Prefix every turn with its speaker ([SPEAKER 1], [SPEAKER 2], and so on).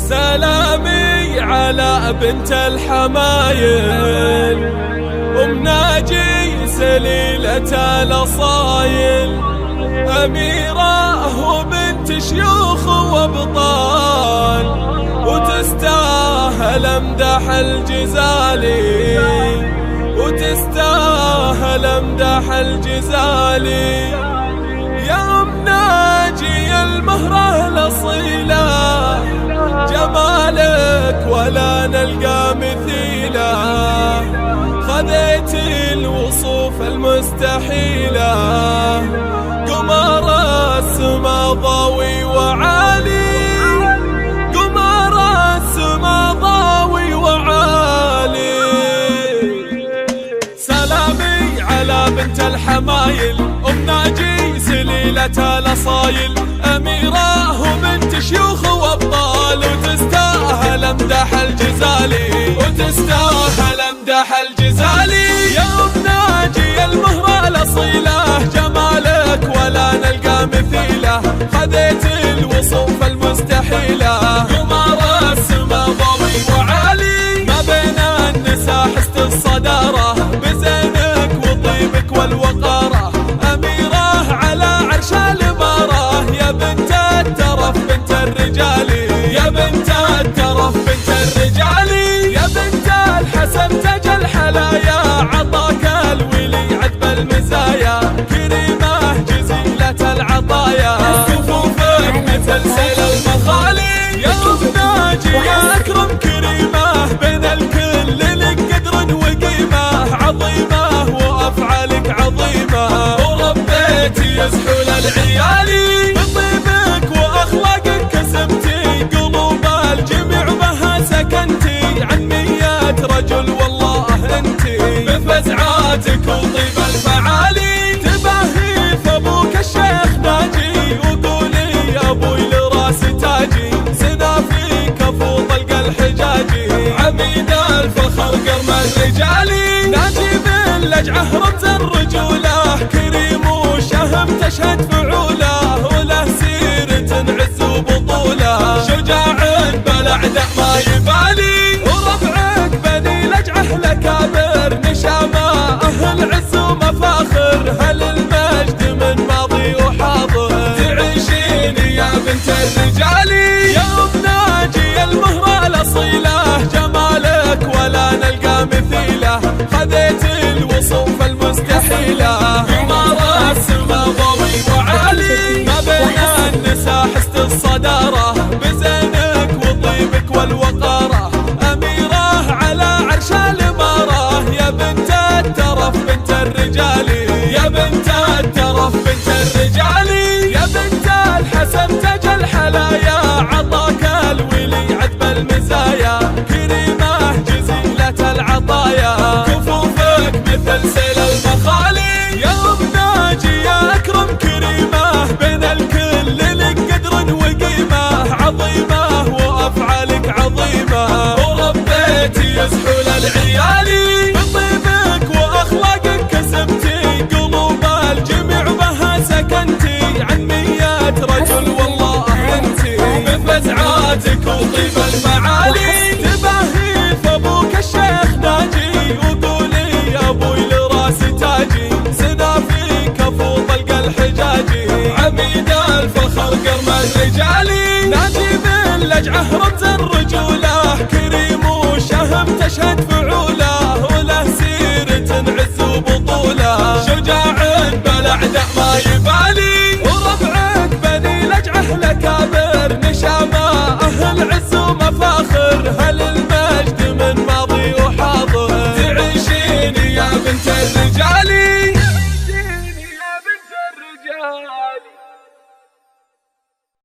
[SPEAKER 1] سلامي على بنت الحمايل، أم ناجي سليلة الأصايل، أميرة وبنت شيوخ وأبطال، وتستاهل أمدح الجزالي، وتستاهل أمدح الجزالي. يا أم ناجي المهرة الأصيلة، جمالك ولا نلقى مثيله، خذيت الوصوف المستحيلة، قمر السما ضاوي وعالي، قمر السما ضاوي وعالي. سلامي على بنت الحمايل، أم ناجي سليلة الأصايل، أميرة وبنت شيوخ وأبطال، وتستاهل أمدح الجزالي، وتستاهل أمدح الجزالي. يا أم ناجي المهرة الأصيلة، جمالك ولا نلقى مثيله، خذيت الوصوف المستحيلة، قمر السما ضوي وعالي، ما بين النساء حست الصدارة، بزينك وطيبك والوقارة، أميرة على عرش الإمارة، يا بنت الترف بنت الرجال، يا بنت الترف بنت الرجال، يا بنت الحسن تاج الحلايا، عطاك الولي عذب المزايا، كريمة جزيلة العطايا، كفوفك مثل سيل المخالي. يا أم ناجي يا أكرم كريمة، بين الكل لك قدر وقيمة، عظيمة وأفعالك عظيمة، وربيتي يزحول العيالي، بطيبك وأخلاقك كسبتي قلوب الجميع، بها سكنتي عن 100 رجل والله انتي، بفزعاتك وطيب الفعالي، تباهي فابوك الشيخ ناجي، وقولي يا ابوي لراس تاجي، سنا فيك افوض القى الحجاجي، عميد الفخر قرم الرجالي، ناجي باللجعه رمز الرجوله، كريم وشهم تشهد فعوله، وله سيرة عز وبطوله، شجاع بالاعداء ما يبالي، وربعك بني لجعه لكابر، نشامه اهل عز ومفاخر، هل المجد من ماضي وحاضر، تعيشين يا بنت الرجال. يا أم ناجي المهرة الأصيلة، جمالك ولا نلقى مثيله، خذيت الوصوف المستحيلة، قمر السما ضوي وعالي، ما بين النساء حست الصدارة، بزينك وطيبك والوقارة، أميرة على عرش الإمارة، يا بنت الترف بنت الرجال، يا بنت الترف بنت الرجال، يا بنت الحسن تاج الحلايا، عطاك الولي عذب المزايا، كريمة جزيلة العطايا، كفوفك مثل سيل المخالي. يا أم ناجي يا أكرم كريمة، بين الكل لك قدر وقيمة، عظيمة وأفعالك عظيمة، وربيتي يزحول العيالي، بطيبك وأخلاقك كسبتي قلوب الجميع، بها سكنتي عن 100 رجل والله انتي، بفزعاتك وطيب المعالي، تباهي فابوك الشيخ ناجي، وقولي يا ابوي لراس تاجي، سنا فيك افوض القى الحجاجي، عميد الفخر قرم الرجالي، ناجي باللجعه رمز الرجوله، كريم وشهم تشهد فعوله، وله سيرة عز وبطوله، شجاع بالاعداء ما يبالي، وربعك بني لجعه لكابر، نشامه اهل عز ومفاخر، هل المجد من ماضي وحاضر، تعيشين يا بنت الرجال.